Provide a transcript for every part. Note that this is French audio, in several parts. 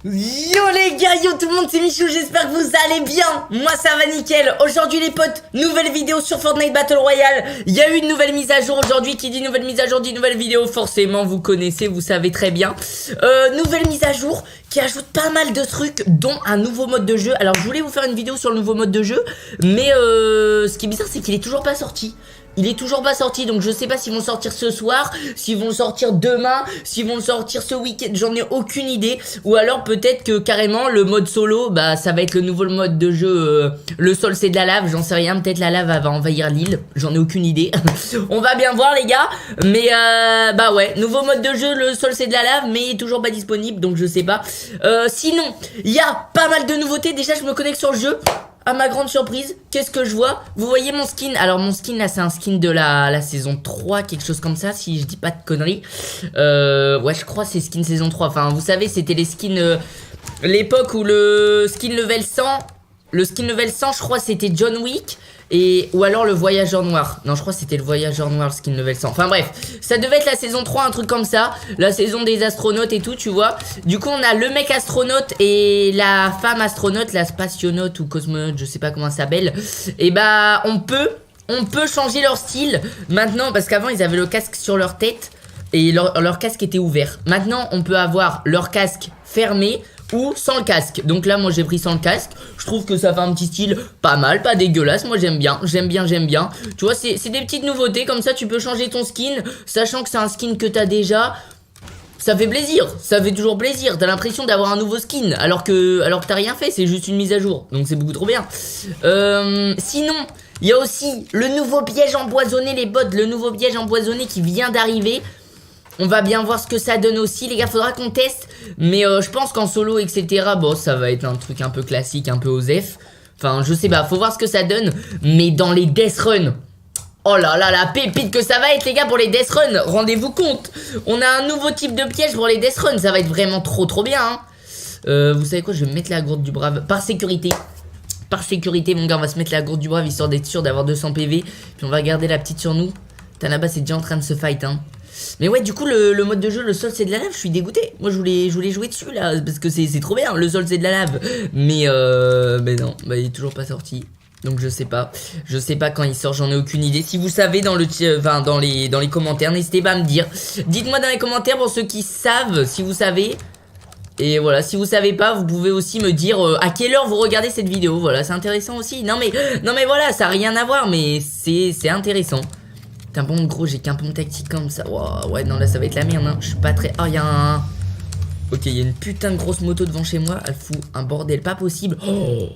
Yo les gars, yo tout le monde, c'est Michou, j'espère que vous allez bien. Moi ça va nickel. Aujourd'hui les potes, nouvelle vidéo sur Fortnite Battle Royale. Il y a eu une nouvelle mise à jour aujourd'hui. Qui dit nouvelle mise à jour dit nouvelle vidéo. Forcément vous connaissez, vous savez très bien. Nouvelle mise à jour qui ajoute pas mal de trucs, dont un nouveau mode de jeu. Alors je voulais vous faire une vidéo sur le nouveau mode de jeu, mais ce qui est bizarre c'est qu'il est toujours pas sorti. Il est toujours pas sorti, donc je sais pas s'ils vont sortir ce soir, s'ils vont le sortir demain, s'ils vont le sortir ce week-end, j'en ai aucune idée. Ou alors peut-être que carrément le mode solo, bah ça va être le nouveau mode de jeu, le sol c'est de la lave, j'en sais rien, peut-être la lave va envahir l'île, j'en ai aucune idée. On va bien voir les gars, mais bah ouais, nouveau mode de jeu, le sol c'est de la lave, mais toujours pas disponible, donc je sais pas. Sinon, il y a pas mal de nouveautés, déjà je me connecte sur le jeu. À ma grande surprise, qu'est-ce que je vois? Vous voyez mon skin? Alors mon skin là c'est un skin de la saison 3, quelque chose comme ça, si je dis pas de conneries. Ouais je crois c'est skin saison 3. Enfin vous savez c'était les skins, l'époque où le skin level 100, le skin level 100 je crois c'était John Wick. Ou alors le voyageur noir. Non je crois que c'était le voyageur noir, le skin level 100. Enfin bref, ça devait être la saison 3, un truc comme ça. La saison des astronautes et tout, tu vois. Du coup on a le mec astronaute et la femme astronaute, la spationaute ou cosmonaute, je sais pas comment ça s'appelle. Et bah on peut changer leur style maintenant, parce qu'avant ils avaient le casque sur leur tête et leur casque était ouvert. Maintenant on peut avoir leur casque fermé ou sans le casque. Donc là moi j'ai pris sans le casque. Je trouve que ça fait un petit style pas mal, pas dégueulasse. Moi j'aime bien. Tu vois c'est des petites nouveautés. Comme ça tu peux changer ton skin, sachant que c'est un skin que t'as déjà. Ça fait plaisir, ça fait toujours plaisir. T'as l'impression d'avoir un nouveau skin alors que t'as rien fait, c'est juste une mise à jour. Donc c'est beaucoup trop bien. Sinon il y a aussi le nouveau piège empoisonné les bots. Le nouveau piège empoisonné qui vient d'arriver. On va bien voir ce que ça donne aussi les gars, faudra qu'on teste. Mais je pense qu'en solo etc, bon ça va être un truc un peu classique, un peu osef. Enfin je sais pas, faut voir ce que ça donne. Mais dans les death run, oh là là, la pépite que ça va être les gars pour les death run. Rendez-vous compte, on a un nouveau type de piège pour les death run. Ça va être vraiment trop bien hein. Vous savez quoi, je vais me mettre la gourde du brave par sécurité. Par sécurité mon gars, on va se mettre la gourde du brave histoire d'être sûr d'avoir 200 PV. Puis on va garder la petite sur nous. Putain là-bas c'est déjà en train de se fight hein. Mais ouais du coup le mode de jeu le sol c'est de la lave, je suis dégoûté. Moi je voulais jouer dessus là parce que c'est trop bien, le sol c'est de la lave. Mais non, bah il est toujours pas sorti. Donc je sais pas quand il sort, j'en ai aucune idée. Si vous savez dans les commentaires, n'hésitez pas à me dire. Dites-moi dans les commentaires pour ceux qui savent, si vous savez. Et voilà, si vous savez pas, vous pouvez aussi me dire à quelle heure vous regardez cette vidéo. Voilà, c'est intéressant aussi. Non mais voilà, ça a rien à voir mais c'est intéressant. Putain bon gros j'ai qu'un pont tactique comme ça. Wow, ouais non là ça va être la merde hein. Je suis pas très... Oh y'a un... Ok il y a une putain de grosse moto devant chez moi. Elle fout un bordel pas possible. Oh,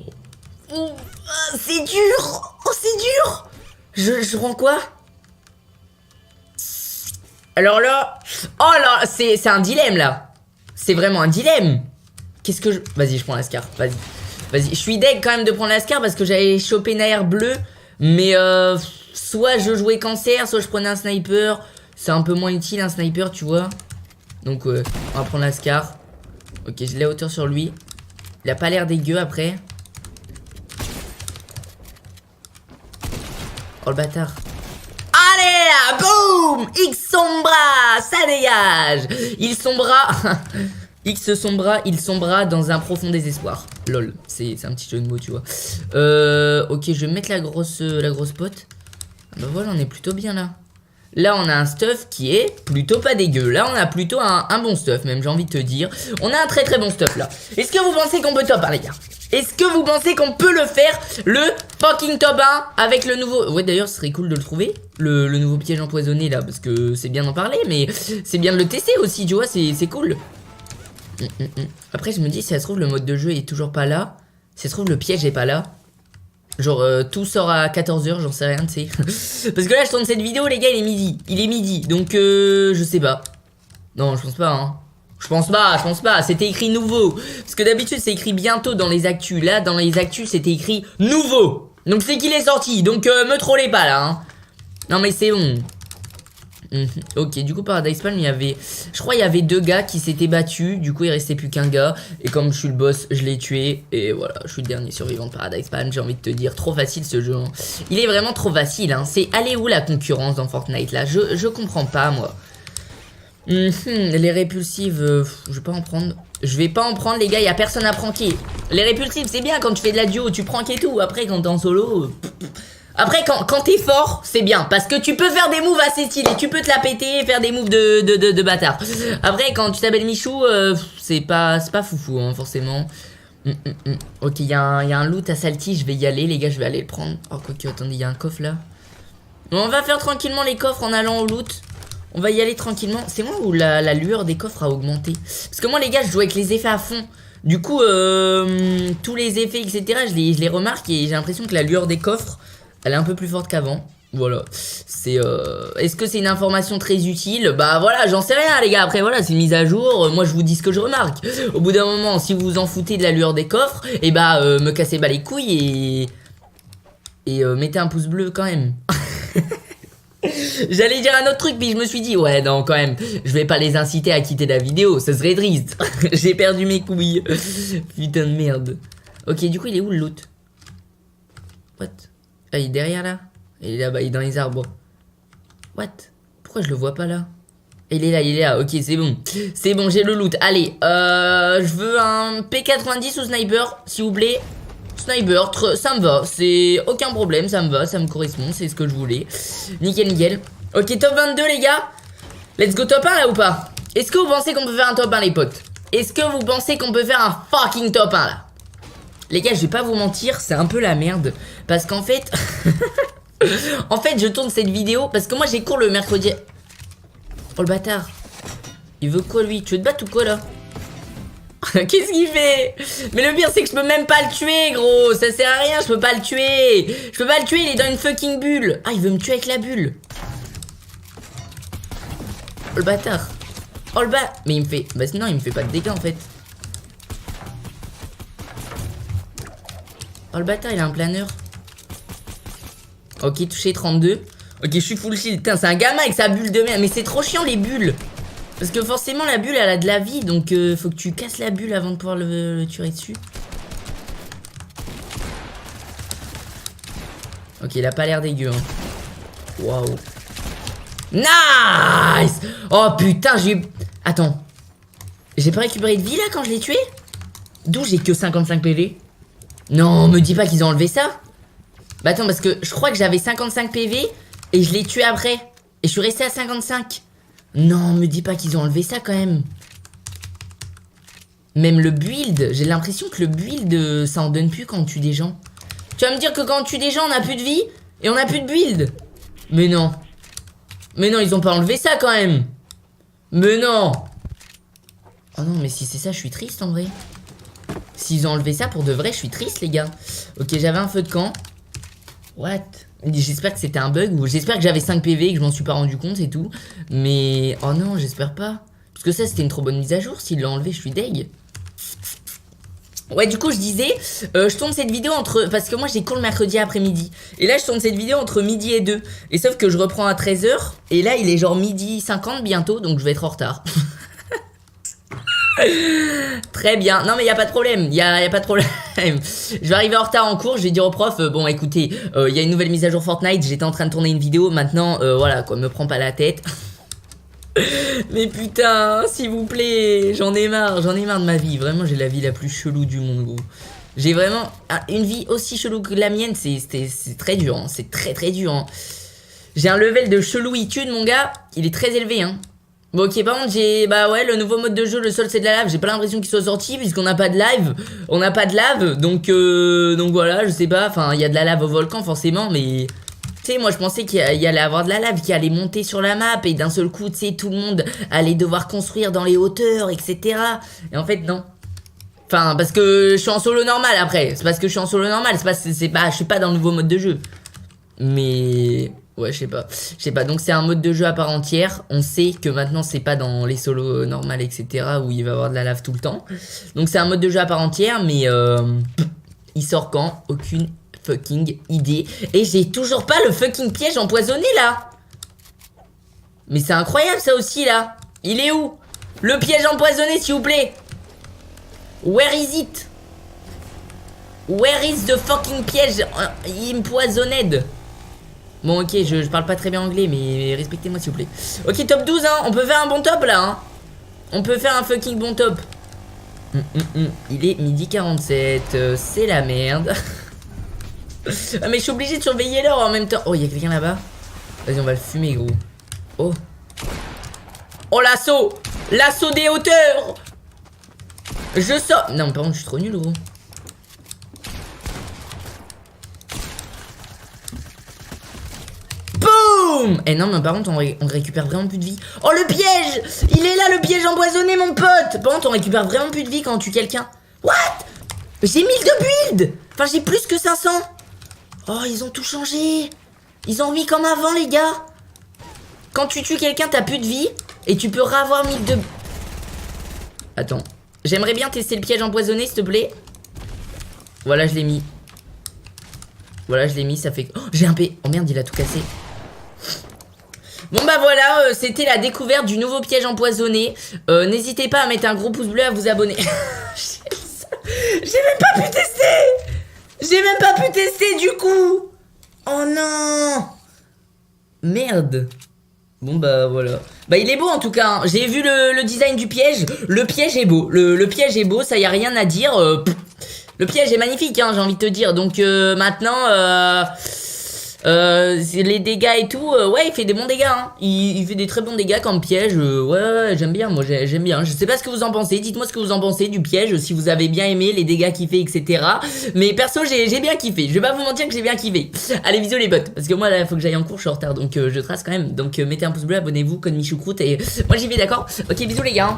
c'est dur. Oh c'est dur. Je rends quoi? Alors là... Oh là c'est un dilemme là. C'est vraiment un dilemme. Qu'est-ce que je... Vas-y je prends la scar. Vas-y. Je suis deg quand même de prendre la scar parce que j'avais chopé une AR bleue. Mais soit je jouais cancer, soit je prenais un sniper. C'est un peu moins utile un sniper, tu vois. Donc on va prendre la scar. Ok, j'ai de la hauteur sur lui. Il a pas l'air dégueu après. Oh le bâtard. Allez là, boum, X sombra, ça dégage. Il sombra dans un profond désespoir. Lol, c'est un petit jeu de mots, tu vois. Ok, je vais mettre la grosse pote. Bah voilà, on est plutôt bien là. Là, on a un stuff qui est plutôt pas dégueu. Là, on a plutôt un bon stuff, même, j'ai envie de te dire. On a un très bon stuff là. Est-ce que vous pensez qu'on peut top, hein, les gars? Est-ce que vous pensez qu'on peut le faire, le fucking top 1 avec le nouveau... Ouais, d'ailleurs, ce serait cool de le trouver, le nouveau piège empoisonné là, parce que c'est bien d'en parler, mais c'est bien de le tester aussi, tu vois, c'est cool. Après je me dis si ça se trouve le mode de jeu est toujours pas là. Si ça se trouve le piège est pas là. Genre tout sort à 14 h, j'en sais rien tu sais. Parce que là je tourne cette vidéo les gars, il est midi. Donc je sais pas. Non je pense pas hein. Je pense pas, c'était écrit nouveau. Parce que d'habitude c'est écrit bientôt dans les actus. Là dans les actus c'était écrit nouveau. Donc c'est qu'il est sorti. Donc me trollez pas là hein. Non mais c'est bon. Ok, du coup Paradise Palm il y avait... Je crois il y avait 2 gars qui s'étaient battus. Du coup il restait plus qu'un gars. Et comme je suis le boss je l'ai tué. Et voilà, je suis le dernier survivant de Paradise Palm. J'ai envie de te dire, trop facile ce jeu hein. Il est vraiment trop facile hein. C'est aller où la concurrence dans Fortnite là? Je comprends pas moi. Les répulsives, je vais pas en prendre. Je vais pas en prendre les gars, y a personne à pranker. Les répulsifs c'est bien quand tu fais de la duo, tu pranks et tout. Après quand t'es en solo... Après quand t'es fort c'est bien. Parce que tu peux faire des moves assez stylés. Tu peux te la péter et faire des moves de bâtard. Après quand tu t'appelles Michou, c'est pas foufou hein, forcément. Ok, y a un loot à Salty, je vais y aller les gars, je vais aller le prendre. Oh quoique, attendez, y a un coffre là. On va faire tranquillement les coffres en allant au loot. On va y aller tranquillement. C'est moi où la lueur des coffres a augmenté. Parce que moi les gars je joue avec les effets à fond. Du coup tous les effets etc je les remarque. Et j'ai l'impression que la lueur des coffres elle est un peu plus forte qu'avant. Voilà. C'est est-ce que c'est une information très utile? Bah voilà, j'en sais rien les gars. Après voilà, c'est une mise à jour. Moi je vous dis ce que je remarque. Au bout d'un moment, si vous vous en foutez de la lueur des coffres, et bah me cassez pas les couilles et mettez un pouce bleu quand même. J'allais dire un autre truc, puis je me suis dit ouais non quand même, je vais pas les inciter à quitter la vidéo, ça serait triste. J'ai perdu mes couilles. Putain de merde. Ok, du coup il est où le loot? What? Ah, il est derrière là? Il est là-bas, il est dans les arbres. What? Pourquoi je le vois pas là? Il est là, ok c'est bon. C'est bon, j'ai le loot. Allez, je veux un P90 ou sniper, s'il vous plaît. Sniper, ça me va, c'est aucun problème, ça me va, ça me correspond, c'est ce que je voulais. Nickel, nickel. Ok, top 22 les gars. Let's go top 1 là ou pas? Est-ce que vous pensez qu'on peut faire un top 1 les potes? Est-ce que vous pensez qu'on peut faire un fucking top 1 là? Les gars, je vais pas vous mentir, c'est un peu la merde. Parce qu'en fait... en fait, je tourne cette vidéo parce que moi j'ai cours le mercredi. Oh le bâtard. Il veut quoi lui? Tu veux te battre ou quoi là? Qu'est-ce qu'il fait? Mais le pire c'est que je peux même pas le tuer gros. Ça sert à rien, je peux pas le tuer. Je peux pas le tuer, il est dans une fucking bulle. Ah il veut me tuer avec la bulle. Oh le bâtard. Oh le bâtard. Mais il me fait... Bah sinon il me fait pas de dégâts en fait. Oh le bâtard il a un planeur. Ok touché 32. Ok je suis full shield. Putain c'est un gamin avec sa bulle de merde. Mais c'est trop chiant les bulles. Parce que forcément la bulle elle a de la vie. Donc faut que tu casses la bulle avant de pouvoir le tuer dessus. Ok il a pas l'air dégueu hein. Waouh. Nice. Oh putain j'ai... Attends. J'ai pas récupéré de vie là quand je l'ai tué? D'où j'ai que 55 PV? Non me dis pas qu'ils ont enlevé ça. Bah attends parce que je crois que j'avais 55 PV. Et je l'ai tué après. Et je suis resté à 55. Non, me dis pas qu'ils ont enlevé ça quand même. Même le build, j'ai l'impression que le build, ça en donne plus quand on tue des gens. Tu vas me dire que quand on tue des gens, on a plus de vie et on a plus de build? Mais non. Mais non, ils ont pas enlevé ça quand même. Mais non. Oh non, mais si c'est ça, je suis triste en vrai. S'ils ont enlevé ça pour de vrai, je suis triste les gars. Ok, j'avais un feu de camp. What? J'espère que c'était un bug ou j'espère que j'avais 5 PV et que je m'en suis pas rendu compte et tout. Mais oh non j'espère pas. Parce que ça c'était une trop bonne mise à jour. S'il l'a enlevé je suis deg. Ouais du coup je disais je tourne cette vidéo entre... Parce que moi j'ai cours le mercredi après-midi. Et là je tourne cette vidéo entre midi et 2. Et sauf que je reprends à 13 h. Et là il est genre midi 50 bientôt. Donc je vais être en retard. Très bien, non mais y a pas de problème, y a pas de problème. Je vais arriver en retard en cours, je vais dire au prof bon écoutez, y a une nouvelle mise à jour Fortnite, j'étais en train de tourner une vidéo, maintenant voilà quoi, me prends pas la tête. Mais putain, s'il vous plaît, j'en ai marre de ma vie, vraiment j'ai la vie la plus chelou du monde gros. J'ai vraiment une vie aussi chelou que la mienne, c'est très dur, hein. C'est très dur hein. J'ai un level de chelouitude mon gars, il est très élevé hein. Bon ok par contre j'ai... Bah ouais le nouveau mode de jeu, le sol c'est de la lave. J'ai pas l'impression qu'il soit sorti puisqu'on n'a pas de live. On n'a pas de lave donc voilà je sais pas. Enfin il y a de la lave au volcan forcément. Mais tu sais moi je pensais qu'il y allait avoir de la lave qui allait monter sur la map. Et d'un seul coup tu sais tout le monde allait devoir construire dans les hauteurs etc. Et en fait non. Enfin parce que je suis en solo normal après. C'est parce que je suis en solo normal. C'est pas je suis pas dans le nouveau mode de jeu. Mais... Ouais je sais pas, donc c'est un mode de jeu à part entière. On sait que maintenant c'est pas dans les solos normales etc où il va y avoir de la lave tout le temps. Donc c'est un mode de jeu à part entière. Mais il sort quand? Aucune fucking idée. Et j'ai toujours pas le fucking piège empoisonné là. Mais c'est incroyable ça aussi là. Il est où? Le piège empoisonné s'il vous plaît. Where is it? Where is the fucking piège empoisonned? Bon ok je parle pas très bien anglais mais respectez-moi s'il vous plaît. Ok top 12 hein, on peut faire un bon top là hein. On peut faire un fucking bon top. Il est midi 47, c'est la merde. Ah mais je suis obligé de surveiller l'heure en même temps. Oh, il y a quelqu'un là-bas. Vas-y, on va le fumer, gros. Oh. Oh, l'assaut. L'assaut des hauteurs. Je sors. Non, par contre, je suis trop nul, gros. Boum. Eh non, mais par contre, on récupère vraiment plus de vie. Oh, le piège. Il est là, le piège empoisonné, mon pote. Par contre, on récupère vraiment plus de vie quand on tue quelqu'un. What? J'ai 1000 de build. Enfin, j'ai plus que 500. Oh, ils ont tout changé. Ils ont mis comme avant, les gars. Quand tu tues quelqu'un, t'as plus de vie. Et tu peux ravoir 1000 de... Attends. J'aimerais bien tester le piège empoisonné, s'il te plaît. Voilà, je l'ai mis. Voilà, je l'ai mis, ça fait... Oh, j'ai un P. Oh merde, il a tout cassé. Bon bah voilà, c'était la découverte du nouveau piège empoisonné. N'hésitez pas à mettre un gros pouce bleu, à vous abonner. J'ai même pas pu tester. J'ai même pas pu tester du coup. Oh non. Merde. Bon bah voilà. Bah il est beau en tout cas, hein. J'ai vu le design du piège. Le piège est beau. Le piège est beau, ça y a rien à dire. Le piège est magnifique, hein, j'ai envie de te dire. Donc maintenant, les dégâts et tout, ouais, il fait des bons dégâts, hein. Il fait des très bons dégâts comme piège. Ouais, j'aime bien, moi j'aime bien. Je sais pas ce que vous en pensez, dites-moi ce que vous en pensez du piège, si vous avez bien aimé les dégâts qu'il fait, etc. Mais perso, j'ai bien kiffé. Je vais pas vous mentir que j'ai bien kiffé. Allez, bisous les potes, parce que moi là, faut que j'aille en cours, je suis en retard, donc je trace quand même. Donc mettez un pouce bleu, abonnez-vous, code Michoucroute, et moi j'y vais, d'accord. Ok, bisous les gars.